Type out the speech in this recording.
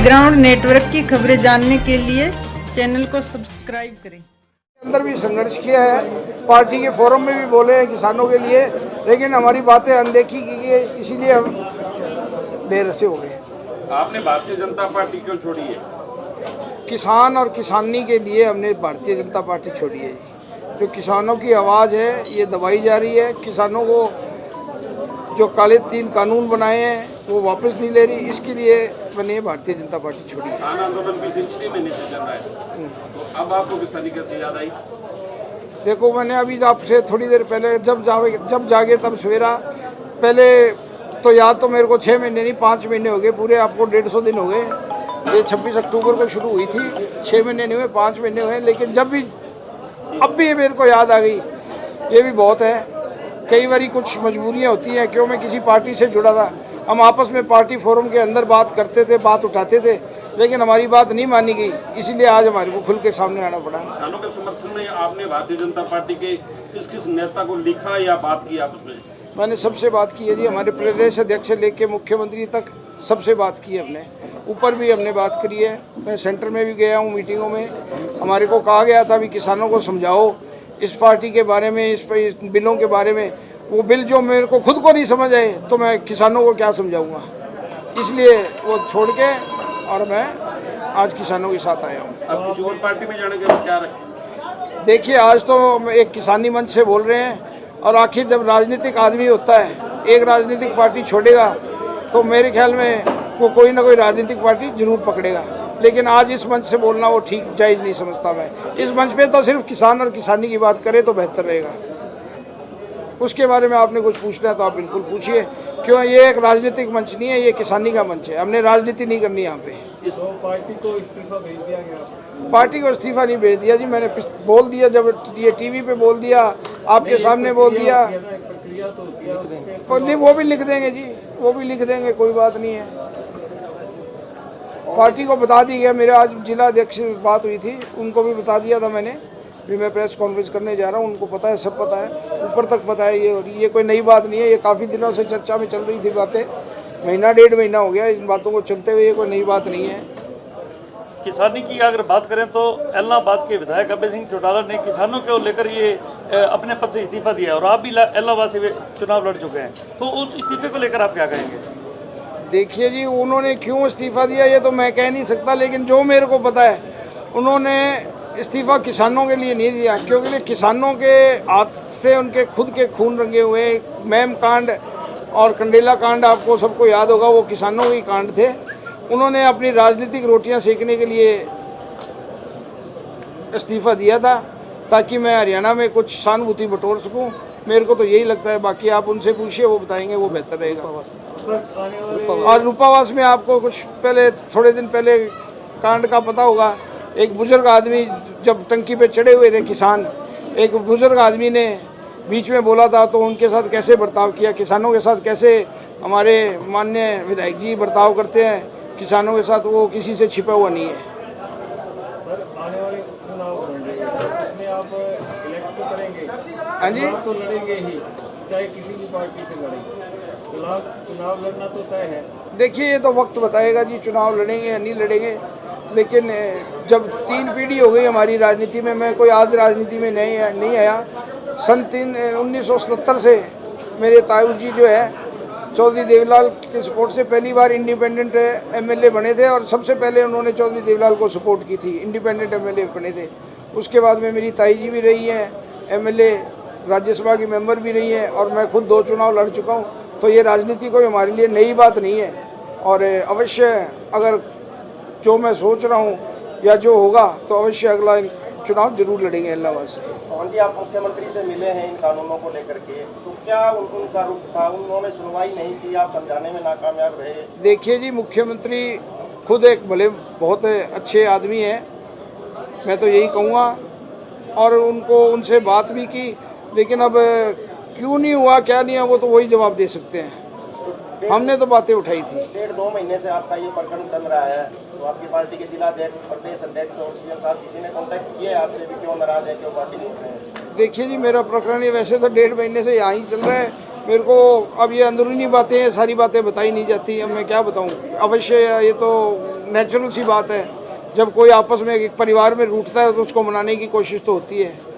Ground network की खबरें जानने के लिए चैनल को सब्सक्राइब करें। अंदर भी संघर्ष किया है, पार्टी के फोरम में भी बोले हैं किसानों के लिए, लेकिन हमारी बातें अनदेखी की गई, इसीलिए हम बेरसे हो गए। आपने भारतीय जनता पार्टी क्यों छोड़ी है? किसान और किसानी के लिए हमने भारतीय जनता पार्टी छोड़ी है। जो किसानों की आवाज़ है ये दबाई जा रही है। किसानों को जो काले 3 कानून बनाए हैं वो वापस नहीं ले रही, इसके लिए मैंने भारतीय जनता पार्टी छोड़ी। किसान आंदोलन पिछले 6 महीने से चल रहा है, तो अब आपको किसानी कैसे याद आई? देखो, मैंने अभी आपसे थोड़ी देर पहले जब जागे तब सवेरा, पहले तो याद तो मेरे को 6 महीने नहीं 5 महीने हो गए पूरे, आपको 150 दिन हो गए। ये 26 अक्टूबर को शुरू हुई थी, 6 महीने नहीं हुए, 5 महीने हुए। लेकिन अब भी मेरे को याद आ गई, ये भी बहुत है। कई बारी कुछ मजबूरियाँ होती हैं, क्यों मैं किसी पार्टी से जुड़ा था, हम आपस में पार्टी फोरम के अंदर बात करते थे, बात उठाते थे, लेकिन हमारी बात नहीं मानी गई, इसीलिए आज हमारे को खुल के सामने आना पड़ा। किसानों के समर्थन में आपने भारतीय जनता पार्टी के किस किस नेता को लिखा या बात की आपस में? मैंने सबसे बात की है जी, हमारे प्रदेश अध्यक्ष से लेके मुख्यमंत्री तक सबसे बात की है हमने, ऊपर भी हमने बात करी है। मैं सेंटर में भी गया हूँ मीटिंगों में, हमारे को कहा गया था भी किसानों को समझाओ इस पार्टी के बारे में, इस बिलों के बारे में। वो बिल जो मेरे को खुद को नहीं समझ आए तो मैं किसानों को क्या समझाऊंगा, इसलिए वो छोड़ के और मैं आज किसानों के साथ आया हूँ। अब किसी और पार्टी में जाने के विचार है? देखिए, आज तो एक किसानी मंच से बोल रहे हैं, और आखिर जब राजनीतिक आदमी होता है, एक राजनीतिक पार्टी छोड़ेगा तो मेरे ख्याल में वो कोई ना कोई राजनीतिक पार्टी जरूर पकड़ेगा। लेकिन आज इस मंच से बोलना वो ठीक जायज़ नहीं समझता मैं। इस मंच पे तो सिर्फ किसान और किसानी की बात करें तो बेहतर रहेगा। उसके बारे में आपने कुछ पूछना है तो आप बिल्कुल पूछिए, क्यों ये एक राजनीतिक मंच नहीं है, ये किसानी का मंच है। हमने राजनीति नहीं करनी यहाँ पे। इस पार्टी को इस्तीफा भेज दिया गया? पार्टी को इस्तीफा नहीं भेज दिया जी, मैंने बोल दिया, जब ये टीवी पे बोल दिया, आपके सामने बोल दिया, नहीं वो भी लिख देंगे जी, वो भी लिख देंगे, कोई बात नहीं है। पार्टी को बता दी गया, मेरे आज जिला अध्यक्ष से बात हुई थी, उनको भी बता दिया था मैंने भी मैं प्रेस कॉन्फ्रेंस करने जा रहा हूँ, उनको पता है, सब पता है, ऊपर तक पता है। ये कोई नई बात नहीं है, ये काफ़ी दिनों से चर्चा में चल रही थी बातें, महीना 1.5 महीना हो गया इन बातों को चलते हुए, ये कोई नई बात नहीं है। किसानी की अगर बात करें तो इलाहाबाद के विधायक अभय सिंह चौटाला ने किसानों को लेकर ये अपने पद से इस्तीफा दिया, और आप भी इलाहाबाद से चुनाव लड़ चुके हैं, तो उस इस्तीफे को लेकर आप क्या कहेंगे? देखिए जी, उन्होंने क्यों इस्तीफा दिया ये तो मैं कह नहीं सकता, लेकिन जो मेरे को पता है, उन्होंने इस्तीफा किसानों के लिए नहीं दिया, क्योंकि किसानों के हाथ से उनके खुद के खून रंगे हुए मैम कांड और कंडेला कांड आपको सबको याद होगा, वो किसानों के कांड थे। उन्होंने अपनी राजनीतिक रोटियां सेकने के लिए इस्तीफा दिया था, ताकि मैं हरियाणा में कुछ सहानुभूति बटोर सकूं। मेरे को तो यही लगता है, बाकी आप उनसे पूछिए, वो बताएंगे, वो बेहतर रहेगा। और रूपावास में आपको कुछ पहले, थोड़े दिन पहले कांड का पता होगा, एक बुजुर्ग आदमी जब टंकी पे चढ़े हुए थे किसान, एक बुजुर्ग आदमी ने बीच में बोला था, तो उनके साथ कैसे बर्ताव किया, किसानों के साथ कैसे हमारे माननीय विधायक जी बर्ताव करते हैं किसानों के साथ, वो किसी से छिपा हुआ नहीं है। आने वाले चुनाव उसमें आप इलेक्ट तो करेंगे? हाँ जी, तो लड़ेंगे ही, चाहे किसी भी पार्टी से लड़ेंगे, चुनाव लड़ना तो तय है। देखिए, ये तो वक्त बताएगा जी, चुनाव लड़ेंगे या नहीं लड़ेंगे। लेकिन जब 3 पीढ़ी हो गई हमारी राजनीति में, मैं कोई आज राजनीति में नहीं आया। सन 1977 से मेरे ताऊ जी जो है चौधरी देवीलाल के सपोर्ट से पहली बार इंडिपेंडेंट एमएलए बने थे, और सबसे पहले उन्होंने चौधरी देवीलाल को सपोर्ट की थी, इंडिपेंडेंट एमएलए बने थे। उसके बाद में मेरी ताई जी भी रही हैं एमएलए, राज्यसभा की मेंबर भी रही हैं, और मैं खुद 2 चुनाव लड़ चुका हूँ। तो ये राजनीति कोई हमारे लिए नई बात नहीं है, और अवश्य अगर जो मैं सोच रहा हूँ या जो होगा तो अवश्य अगला चुनाव जरूर लड़ेंगे इलाहाबाद से। मोहन जी, आप मुख्यमंत्री से मिले हैं इन कानूनों को लेकर के, तो क्या उनका रुख था? उन्होंने सुनवाई नहीं की, आप समझाने में नाकामयाब रहे? देखिए जी, मुख्यमंत्री खुद एक भले बहुत अच्छे आदमी हैं, मैं तो यही कहूँगा, और उनसे बात भी की, लेकिन अब क्यों नहीं हुआ, क्या नहीं हुआ, वो तो वही जवाब दे सकते हैं। हमने तो बातें उठाई थी। 1.5-2 महीने से आपका ये प्रकरण चल रहा है, तो आपकी पार्टी के जिला अध्यक्ष, प्रदेश अध्यक्ष और सीएम साहब किसी ने कांटेक्ट किया है आपसे भी, क्यों नाराज है, क्यों पार्टी छोड़ रहे हैं? देखिए जी, मेरा प्रकरण ये वैसे तो 1.5 महीने से यहाँ ही चल रहा है। मेरे को अब ये अंदरूनी बातें हैं, सारी बातें बताई नहीं जाती, अब मैं क्या बताऊँ। अवश्य ये तो नेचुरल सी बात है। जब कोई आपस में एक परिवार में रूठता है तो उसको मनाने की कोशिश तो होती है।